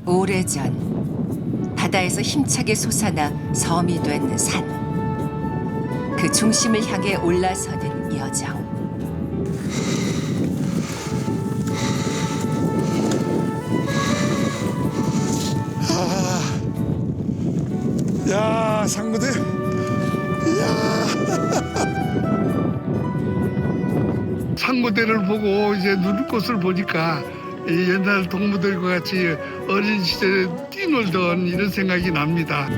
오래전 바다에서 힘차게 솟아나 섬이 된 산. 그 중심을 향해 올라서는 여정. 야, 상무들. 야. 상무대를 보고 이제 눈꽃을 보니까 이 옛날 동무들과 같이 어린 시절에 뛰놀던 이런 생각이 납니다.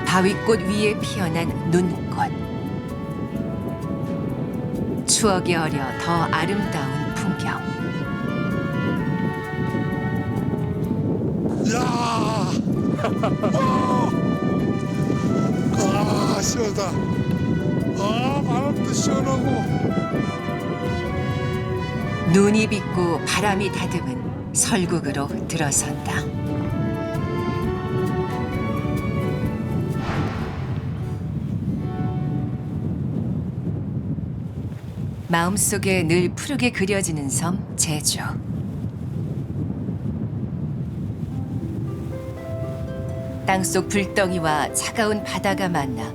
바위꽃 위에 피어난 눈꽃. 추억이 어려 더 아름다운 풍경. 야. 아, 시원하다. 아, 바람도 시원하고. 눈이 빗고 바람이 다듬은 설국으로 들어선다. 마음속에 늘 푸르게 그려지는 섬 제주. 땅속 불덩이와 차가운 바다가 만나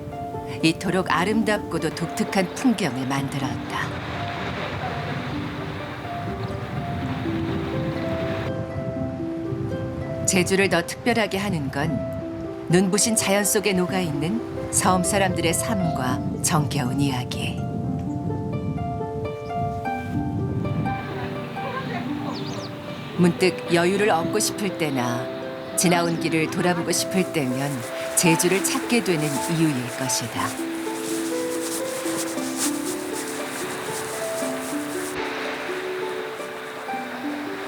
이토록 아름답고도 독특한 풍경을 만들었다. 제주를 더 특별하게 하는 건 눈부신 자연 속에 녹아있는 섬 사람들의 삶과 정겨운 이야기. 문득 여유를 얻고 싶을 때나 지나온 길을 돌아보고 싶을 때면 제주를 찾게 되는 이유일 것이다.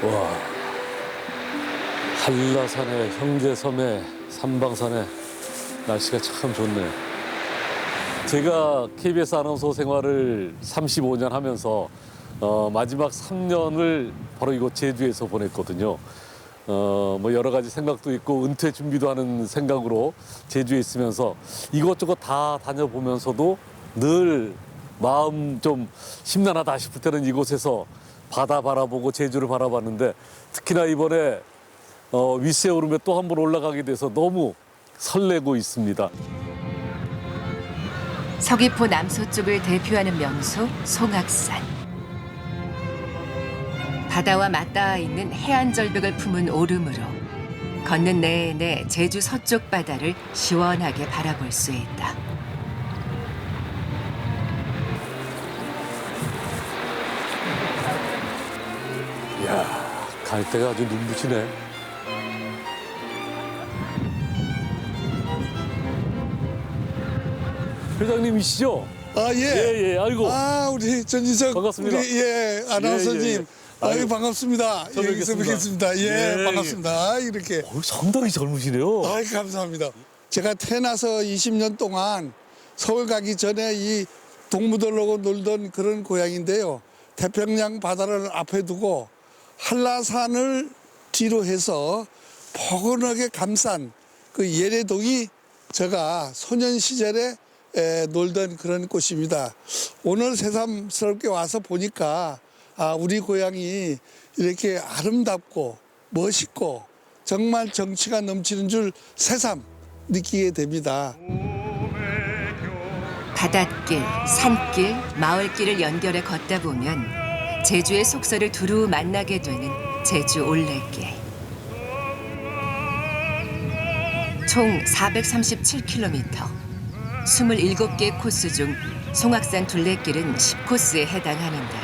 와, 한라산에 형제섬에 삼방산에 날씨가 참 좋네. 제가 KBS 아나운서 생활을 35년 하면서 마지막 3년을 바로 이곳 제주에서 보냈거든요. 뭐 여러 가지 생각도 있고 은퇴 준비도 하는 생각으로 제주에 있으면서 이것저것 다 다녀보면서도 늘 마음 좀 심란하다 싶을 때는 이곳에서 바다 바라보고 제주를 바라봤는데 특히나 이번에 윗세 오름에 또 한 번 올라가게 돼서 너무 설레고 있습니다. 서귀포 남서쪽을 대표하는 명소 송악산. 바다와 맞닿아 있는 해안 절벽을 품은 오름으로 걷는 내내 제주 서쪽 바다를 시원하게 바라볼 수 있다. 이야, 갈 때가 아주 눈부시네. 회장님이시죠? 아, 예. 예, 예, 아이고. 아, 우리 전지석. 반갑습니다. 우리, 예, 아나운서님. 예, 예, 예. 아유, 아유, 반갑습니다. 처음 여기서 뵙겠습니다. 뵙겠습니다. 예, 예, 반갑습니다. 이렇게. 상당히 젊으시네요. 아이, 감사합니다. 제가 태어나서 20년 동안 서울 가기 전에 이 동무들하고 놀던 그런 고향인데요. 태평양 바다를 앞에 두고 한라산을 뒤로 해서 포근하게 감싼 그 예래동이 제가 소년 시절에 놀던 그런 곳입니다. 오늘 새삼스럽게 와서 보니까 우리 고향이 이렇게 아름답고 멋있고 정말 정치가 넘치는 줄 새삼 느끼게 됩니다. 바닷길, 산길, 마을길을 연결해 걷다 보면 제주의 속서를 두루 만나게 되는 제주 올레길. 총 437km, 27개의 코스 중 송악산 둘레길은 10코스에 해당하는데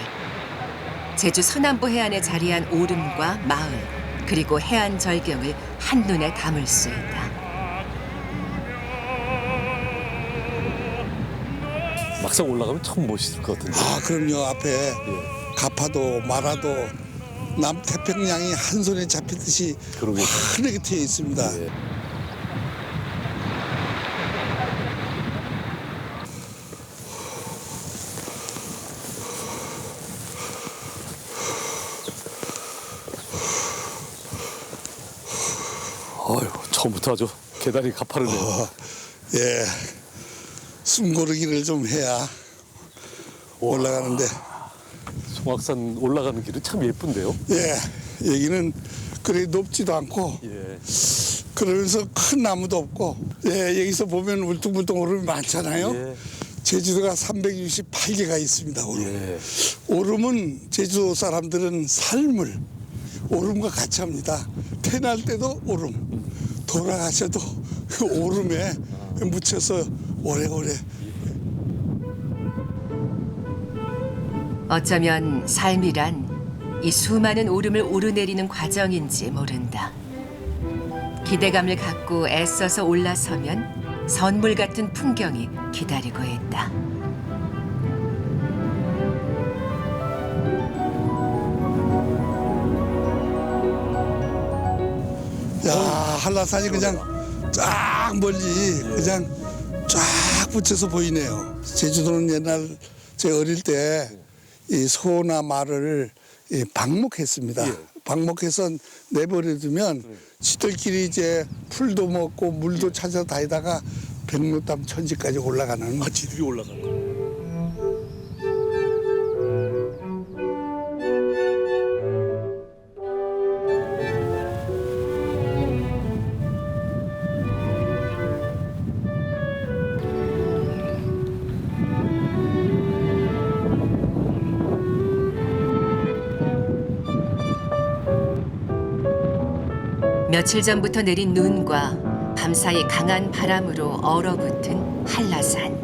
제주 서남부 해안에 자리한 오름과 마을, 그리고 해안 절경을 한눈에 담을 수 있다. 막상 올라가면 참 멋있을 것 같은데. 아, 그럼요. 앞에 가파도 마라도 남태평양이 한 손에 잡히듯이 그러게요. 환하게 트여 있습니다. 예. 아유, 처음부터 아주 계단이 가파르네요. 예, 숨고르기를 좀 해야 올라가는데. 송악산 올라가는 길은 참 예쁜데요. 예, 여기는 그래 높지도 않고 예. 그러면서 큰 나무도 없고 예, 여기서 보면 울퉁불퉁 오름이 많잖아요. 예. 제주도가 368개가 있습니다. 오름. 예. 오름은 제주도 사람들은 삶을 오름과 같이 합니다. 태어날 때도 오름, 돌아가셔도 그 오름에 묻혀서 오래오래. 어쩌면 삶이란 이 수많은 오름을 오르내리는 과정인지 모른다. 기대감을 갖고 애써서 올라서면 선물 같은 풍경이 기다리고 있다. 야, 한라산이 그냥 쫙 멀리 그냥 쫙 붙여서 보이네요. 제주도는 옛날 제 어릴 때 이 소나 말을 방목했습니다. 방목해서 내버려두면 지들끼리 이제 풀도 먹고 물도 찾아 다니다가 백록담 천지까지 올라가는. 지들이 올라가는 거. 며칠 전부터 내린 눈과 밤사이 강한 바람으로 얼어붙은 한라산.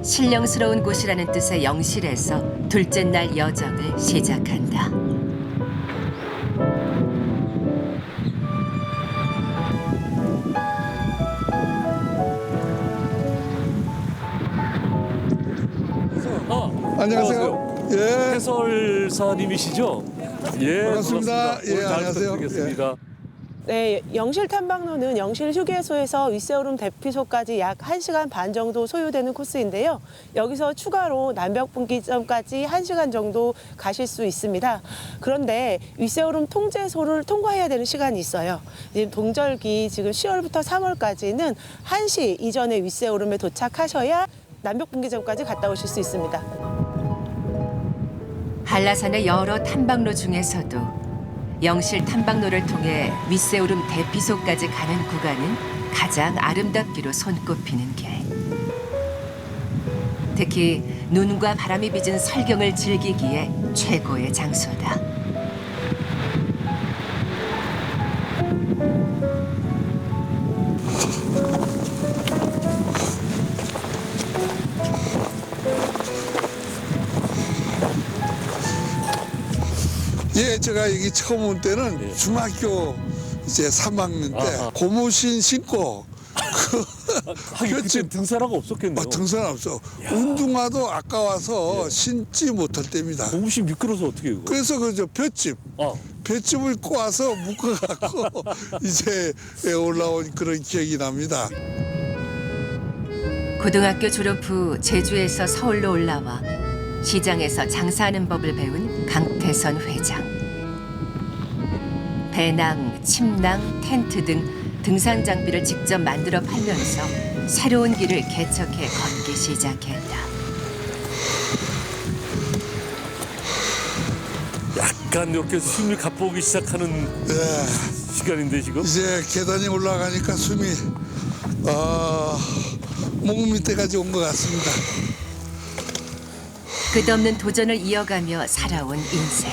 신령스러운 곳이라는 뜻의 영실에서 둘째 날 여정을 시작한다. 안녕하세요. 예. 해설사님이시죠? 예, 반갑습니다. 예, 오늘 잘 안녕하세요. 부탁드리겠습니다. 네, 영실 탐방로는 영실 휴게소에서 윗세오름 대피소까지 약 1시간 반 정도 소요되는 코스인데요. 여기서 추가로 남벽분기점까지 1시간 정도 가실 수 있습니다. 그런데 윗세오름 통제소를 통과해야 되는 시간이 있어요. 지금 동절기 지금 10월부터 3월까지는 1시 이전에 윗세오름에 도착하셔야 남벽분기점까지 갔다 오실 수 있습니다. 한라산의 여러 탐방로 중에서도 영실 탐방로를 통해 윗세오름 대피소까지 가는 구간은 가장 아름답기로 손꼽히는 길. 특히 눈과 바람이 빚은 설경을 즐기기에 최고의 장소다. 예, 제가 여기 처음 온 때는 중학교 이제 3학년 때 아하. 고무신 신고 하긴 그때 등산화가 없었겠네요. 등산 없어. 운동화도 아까워서 신지 못할 때입니다. 공무심 미끄러서 어떻게 해요? 그래서 그저 볏짚, 볏짚을 꼬아서 묶어갖고 이제 올라온 그런 기억이 납니다. 고등학교 졸업 후 제주에서 서울로 올라와 시장에서 장사하는 법을 배운 강태선 회장. 배낭, 침낭, 텐트 등 등산 장비를 직접 만들어 팔면서 새로운 길을 개척해 걷기 시작했다. 약간 이렇게 숨이 가쁘기 시작하는 예, 시간인데 지금? 이제 계단이 올라가니까 숨이 목 밑에까지 온 것 같습니다. 끝없는 도전을 이어가며 살아온 인생.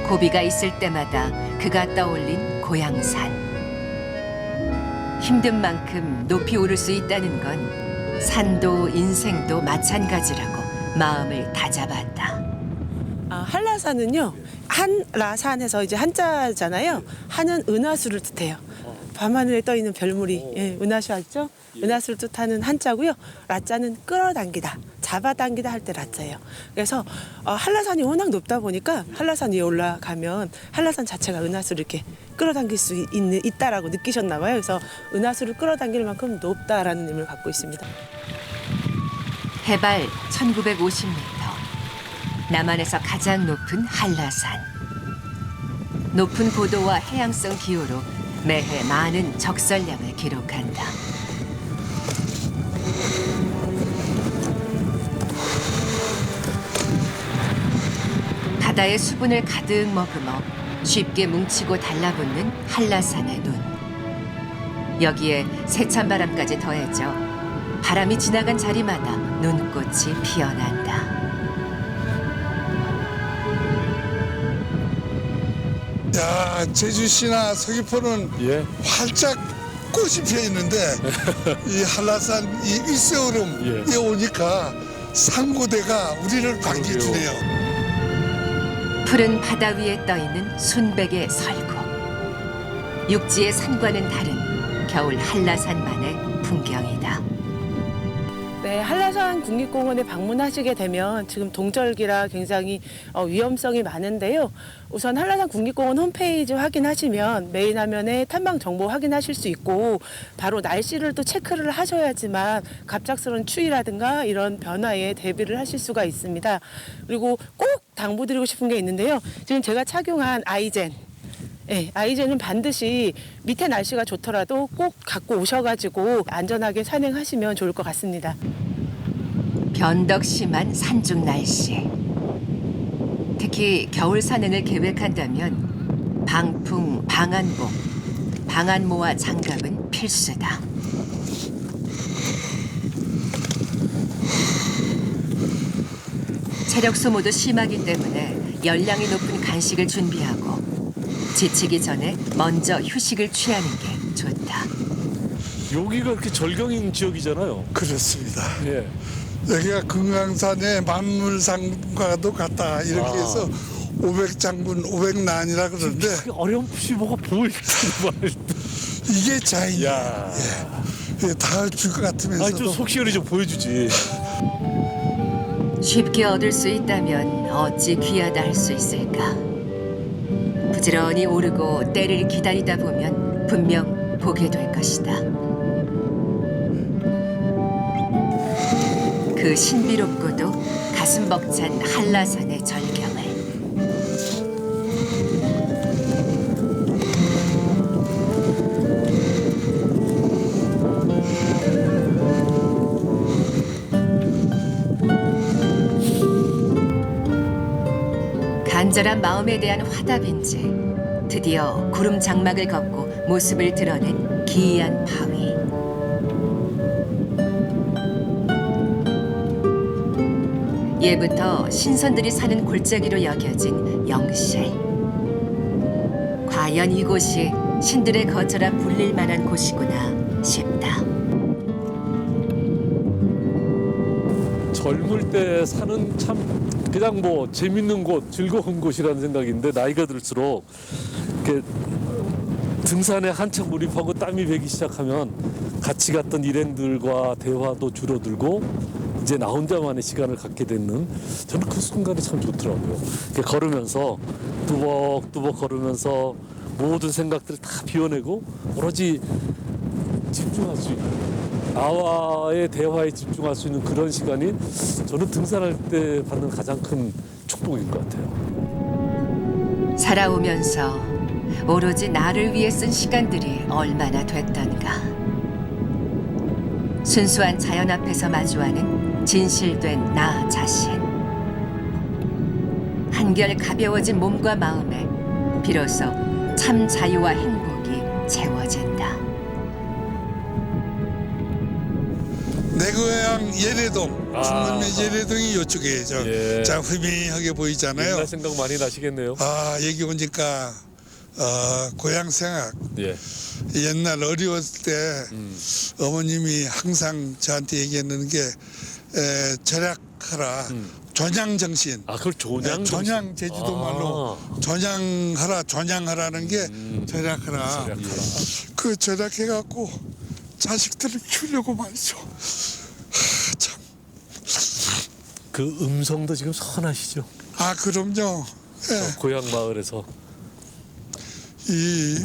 고비가 있을 때마다 그가 떠올린 고향산. 힘든 만큼 높이 오를 수 있다는 건 산도 인생도 마찬가지라고 마음을 다잡았다. 한라산은요, 한라산에서 이제 한자잖아요. 한은 은하수를 뜻해요. 밤하늘에 떠 있는 별무리, 예, 은하수 알죠? 은하수를 뜻하는 한자고요. 라자는 끌어당기다, 잡아당기다 할 때 라자예요. 그래서 한라산이 워낙 높다 보니까 한라산 위에 올라가면 한라산 자체가 은하수를 이렇게 끌어당길 수 있다라고 느끼셨나 봐요. 그래서 은하수를 끌어당길 만큼 높다라는 의미를 갖고 있습니다. 해발 1950m. 남한에서 가장 높은 한라산. 높은 고도와 해양성 기후로 매해 많은 적설량을 기록한다. 바다의 수분을 가득 머금어 쉽게 뭉치고 달라붙는 한라산의 눈. 여기에 세찬 바람까지 더해져 바람이 지나간 자리마다 눈꽃이 피어난다. 야, 제주시나 서귀포는 예. 활짝 꽃이 피어 있는데 이 한라산 이 윗세오름에 오니까 상고대가 우리를 반겨주네요. 푸른 바다 위에 떠있는 순백의 설국. 육지의 산과는 다른 겨울 한라산만의 풍경이다. 네, 한라산 국립공원에 방문하시게 되면 지금 동절기라 굉장히 위험성이 많은데요. 우선 한라산 국립공원 홈페이지 확인하시면 메인 화면에 탐방 정보 확인하실 수 있고 바로 날씨를 또 체크를 하셔야지만 갑작스러운 추위라든가 이런 변화에 대비를 하실 수가 있습니다. 그리고 꼭 당부드리고 싶은 게 있는데요. 지금 제가 착용한 아이젠. 네, 아이젠은 반드시 밑에 날씨가 좋더라도 꼭 갖고 오셔가지고 안전하게 산행하시면 좋을 것 같습니다. 변덕 심한 산중 날씨. 특히 겨울 산행을 계획한다면 방풍, 방한복, 방한모와 장갑은 필수다. 체력 소모도 심하기 때문에 열량이 높은 간식을 준비하고 지치기 전에 먼저 휴식을 취하는 게 좋다. 여기가 이렇게 절경인 지역이잖아요. 그렇습니다. 예. 여기가 금강산의 만물상과도 같다 이렇게 해서 500장군 500난이라 그러는데 어렴풋이 뭐가 보일 말. 이게 자연이에요. 야. 예. 닿을 줄 것 아니 좀 같으면서도 속시원히 좀 보여주지. 쉽게 얻을 수 있다면 어찌 귀하다 할 수 있을까? 부지런히 오르고 때를 기다리다 보면 분명 보게 될 것이다. 그 신비롭고도 가슴 벅찬 한라산의 절경을 간절한 마음에 대한 화답인지 드디어 구름 장막을 걷고 모습을 드러낸 기이한 바위. 예부터 신선들이 사는 골짜기로 여겨진 영실. 과연 이곳이 신들의 거처라 불릴 만한 곳이구나 싶다. 젊을 때 사는 참 그냥 뭐 재밌는 곳, 즐거운 곳이라는 생각인데 나이가 들수록 이렇게 등산에 한창 몰입하고 땀이 배기 시작하면 같이 갔던 일행들과 대화도 줄어들고 이제 나 혼자만의 시간을 갖게 되는 저는 그 순간이 참 좋더라고요. 이렇게 걸으면서 뚜벅뚜벅 걸으면서 모든 생각들을 다 비워내고 오로지 집중할 수 있는 나와의 대화에 집중할 수 있는 그런 시간이 저는 등산할 때 받는 가장 큰 축복인 것 같아요. 살아오면서 오로지 나를 위해 쓴 시간들이 얼마나 됐던가. 순수한 자연 앞에서 마주하는 진실된 나 자신. 한결 가벼워진 몸과 마음에 비로소 참 자유와 행복이 채워진다. 내 고향 예래동, 충남의 예래동이 이쪽에 예. 자 희미하게 보이잖아요. 옛날 생각 많이 나시겠네요. 아 여기 오니까 고향 생각. 예. 옛날 어려웠을 때 어머님이 항상 저한테 얘기했는 게 절약하라. 전향 정신. 아, 그걸 전향 전향 제주도 말로 전향하라, 전향하라는 게 절약하라. 그 절약해갖고 자식들을 키우려고 말이죠. 참. 그 음성도 지금 선하시죠? 아 그럼요. 예. 고향 마을에서. 이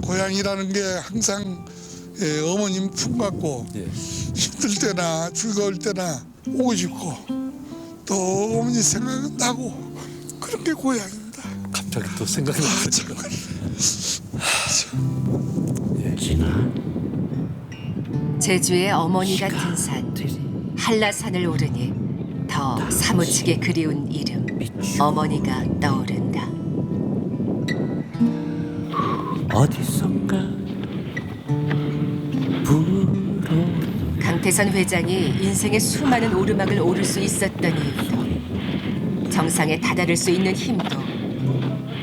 고향이라는 게 항상 어머님 품 같고 예. 힘들 때나 즐거울 때나 오고 싶고 또 어머니 생각은 나고 그런 게 고향입니다. 갑자기 또 생각이 나니까. 제주의 어머니 같은 산 한라산을 오르니 더 사무치게 그리운 이름 어머니가 떠오른다. 어디선가 불어 강태선 회장이 인생의 수많은 오르막을 오를 수 있었던 이유도, 정상에 다다를 수 있는 힘도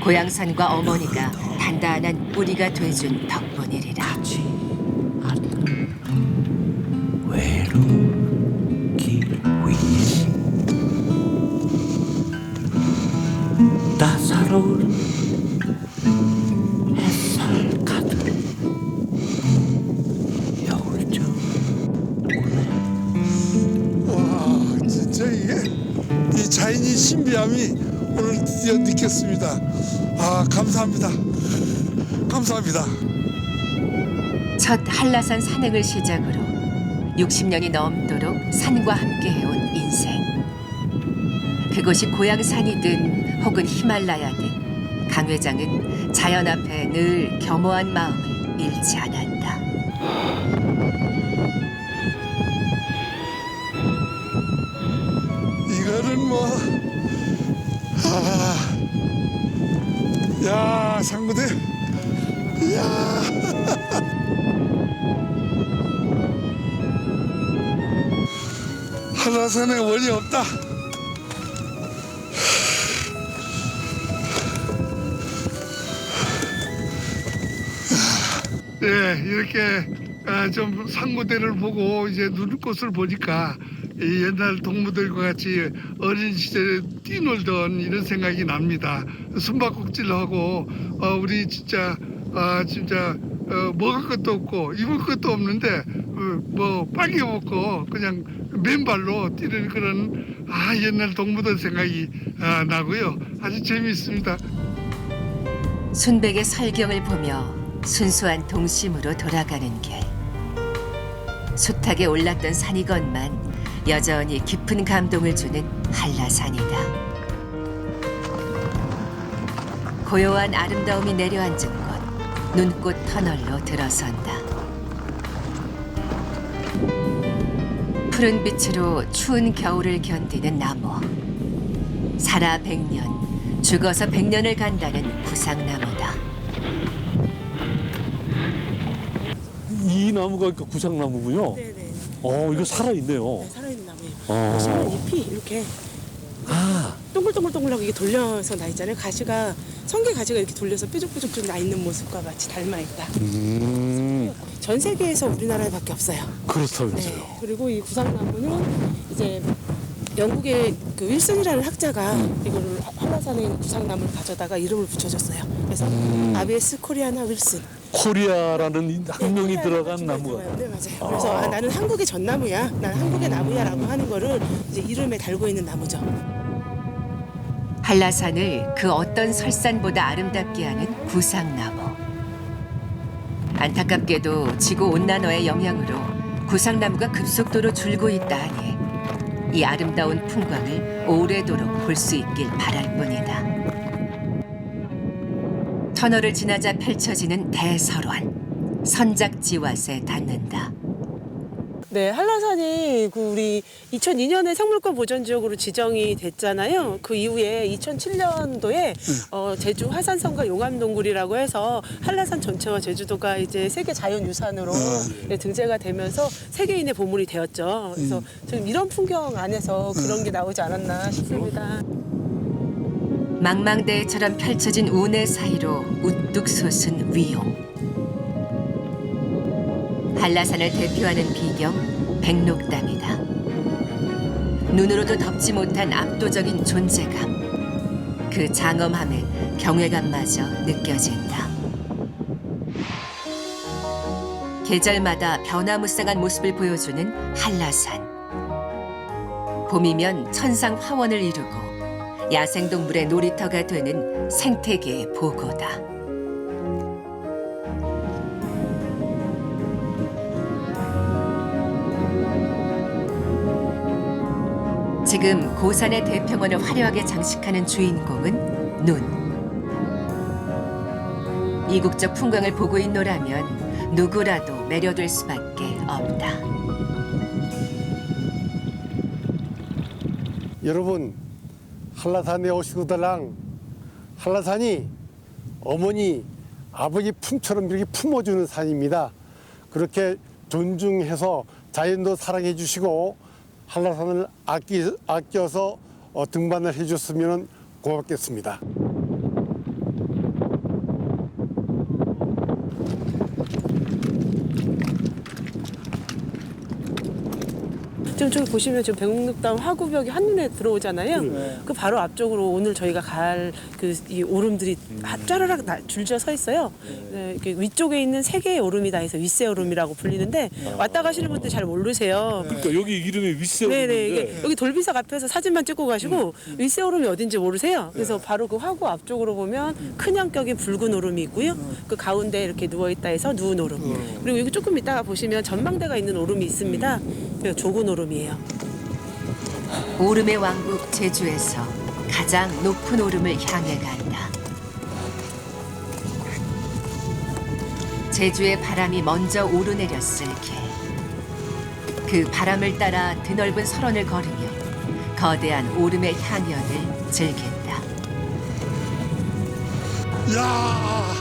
고향산과 어머니가 단단한 뿌리가 돼준 덕분이리라. 가지 않는 외로운 길 위에 따사로운 햇살 가득 겨울죠 와, 진짜 이게 이 자연의 신비함이 오늘 드디어 느꼈습니다. 아, 감사합니다. 감사합니다. 첫 한라산 산행을 시작으로 60년이 넘도록 산과 함께 해온 인생. 그곳이 고향산이든 혹은 히말라야든 강 회장은 자연 앞에 늘 겸허한 마음을 잃지 않았다. 이거는 뭐, 야, 상구대, 야. 한라산에 원이 없다. 네, 이렇게 좀 상구대를 보고 이제 눈꽃을 보니까 이 옛날 동무들과 같이 어린 시절에 뛰놀던 이런 생각이 납니다. 숨바꼭질하고 우리 진짜 먹을 것도 없고 입을 것도 없는데 뭐 빨개 먹고 그냥 맨발로 뛰는 그런 옛날 동무들 생각이 나고요. 아주 재미있습니다. 순백의 설경을 보며 순수한 동심으로 돌아가는 길. 숱하게 올랐던 산이건만 여전히 깊은 감동을 주는 한라산이다. 고요한 아름다움이 내려앉은 곳, 눈꽃 터널로 들어선다. 푸른 빛으로 추운 겨울을 견디는 나무. 살아 100년, 죽어서 100년을 간다는 구상나무다. 이 나무가 그러니까 구상나무군요. 네네. 이거 살아있네요. 네, 살아있는 나무예요. 아. 보시면 잎이 이렇게 동글동글동글하고 이게 돌려서 나 있잖아요. 가시가 성게 가시가 이렇게 돌려서 뾰족뾰족 나 있는 모습과 같이 닮아 있다. 전 세계에서 우리나라에밖에 없어요. 그렇다면서요. 네. 그리고 이 구상나무는 이제 영국의 그 윌슨이라는 학자가 이거를 한라산에 있는 구상나무를 가져다가 이름을 붙여줬어요. 그래서 아비에스 코리아나 윌슨. 코리아라는 학명이 들어간 나무가. 네, 맞아요. 그래서 나는 한국의 전나무야, 나는 한국의 나무야라고 하는 거를 이제 이름에 달고 있는 나무죠. 한라산을 그 어떤 설산보다 아름답게 하는 구상나무. 안타깝게도 지구온난화의 영향으로 구상나무가 급속도로 줄고 있다 하니 이 아름다운 풍광을 오래도록 볼 수 있길 바랄 뿐이다. 터널을 지나자 펼쳐지는 대설원. 선작지왓에 닿는다. 네, 한라산이 그 우리 2002년에 생물권 보전 지역으로 지정이 됐잖아요. 그 이후에 2007년도에 제주 화산성과 용암동굴이라고 해서 한라산 전체와 제주도가 이제 세계 자연유산으로 등재가 되면서 세계인의 보물이 되었죠. 그래서 지금 이런 풍경 안에서 그런 게 나오지 않았나 싶습니다. 망망대해처럼 펼쳐진 운해 사이로 우뚝 솟은 위용. 한라산을 대표하는 비경 백록담이다. 눈으로도 덮지 못한 압도적인 존재감. 그 장엄함에 경외감마저 느껴진다. 계절마다 변화무쌍한 모습을 보여주는 한라산. 봄이면 천상 화원을 이루고 야생동물의 놀이터가 되는 생태계의 보고다. 지금 고산의 대평원을 화려하게 장식하는 주인공은 눈. 이국적 풍광을 보고 있노라면 누구라도 매료될 수밖에 없다. 여러분, 한라산에 오시고들랑 한라산이 어머니, 아버지 품처럼 이렇게 품어주는 산입니다. 그렇게 존중해서 자연도 사랑해 주시고 한라산을 아껴서 등반을 해줬으면 고맙겠습니다. 지금 저기 보시면 지금 백록담 화구벽이 한눈에 들어오잖아요. 그 바로 앞쪽으로 오늘 저희가 갈 그 이 오름들이 짜르락 줄지어 서 있어요. 네, 이렇게 위쪽에 있는 세 개의 오름이 다 해서 윗세 오름이라고 불리는데 왔다 가시는 분들 잘 모르세요. 그러니까 여기 이름이 네네, 윗세오름인데 이게 여기 돌비석 앞에서 사진만 찍고 가시고 윗세 오름이 어딘지 모르세요. 그래서 바로 그 화구 앞쪽으로 보면 큰 형격의 붉은 오름이 있고요. 그 가운데 이렇게 누워 있다 해서 누운 오름. 그리고 여기 조금 이따가 보시면 전망대가 있는 오름이 있습니다. 좁은 오름이에요. 오름의 왕국 제주에서 가장 높은 오름을 향해 간다. 제주의 바람이 먼저 오르내렸을 게 그 바람을 따라 드넓은 설원을 걸으며 거대한 오름의 향연을 즐긴다. 야,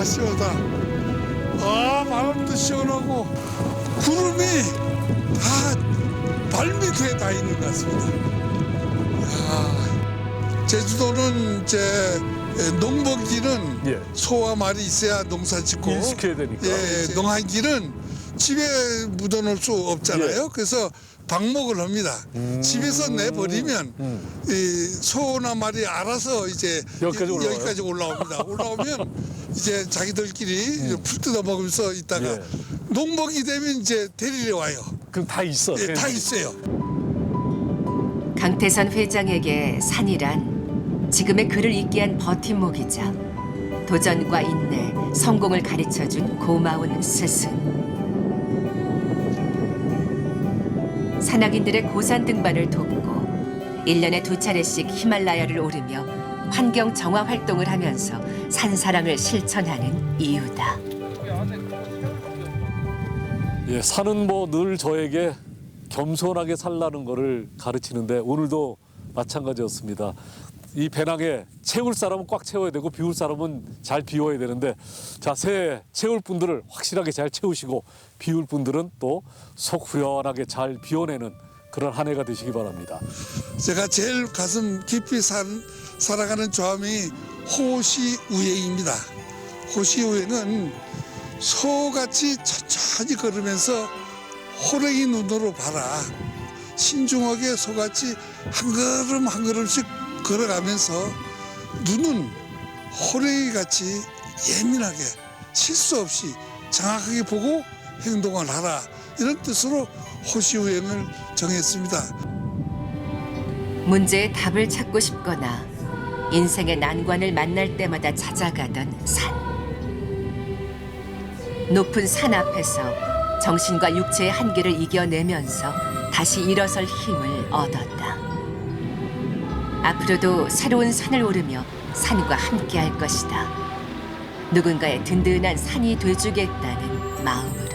시원하다. 바람도 시원하고 구름이 다 발밑에 다 있는 것 같습니다. 제주도는 이제 농번기는 예. 소와 말이 있어야 농사 짓고 일시켜야 되니까. 농한기는 집에 묻어놓을 수 없잖아요. 그래서 방목을 합니다. 집에서 내버리면 이 소나 말이 알아서 이제 여기까지 올라와요? 올라옵니다. 올라오면 이제 자기들끼리 풀 뜯어 먹으면서 있다가 예. 농번기 되면 이제 데리러 와요. 그럼 다 있어. 예, 다 있어요. 강태선 회장에게 산이란 지금의 그를 있게 한 버팀목이자 도전과 인내, 성공을 가르쳐준 고마운 스승. 산악인들의 고산 등반을 돕고 1년에 2차례씩 히말라야를 오르며 환경 정화 활동을 하면서 산사랑을 실천하는 이유다. 예, 산은 뭐 늘 저에게 겸손하게 살라는 거를 가르치는데 오늘도 마찬가지였습니다. 이 배낭에 채울 사람은 꽉 채워야 되고 비울 사람은 잘 비워야 되는데 자, 새 채울 분들을 확실하게 잘 채우시고 비울 분들은 또 속 후련하게 잘 비워내는 그런 한 해가 되시기 바랍니다. 제가 제일 가슴 깊이 살아가는 조함이 호시우예입니다. 호시우예는 소같이 천천히 걸으면서 호랭이 눈으로 봐라. 신중하게 소같이 한 걸음 한 걸음씩 걸어가면서 눈은 호랭이같이 예민하게 실수 없이 정확하게 보고 행동을 하라. 이런 뜻으로 호시우행을 정했습니다. 문제의 답을 찾고 싶거나 인생의 난관을 만날 때마다 찾아가던 산. 높은 산 앞에서 정신과 육체의 한계를 이겨내면서 다시 일어설 힘을 얻었다. 앞으로도 새로운 산을 오르며 산과 함께할 것이다. 누군가의 든든한 산이 돼주겠다는 마음으로.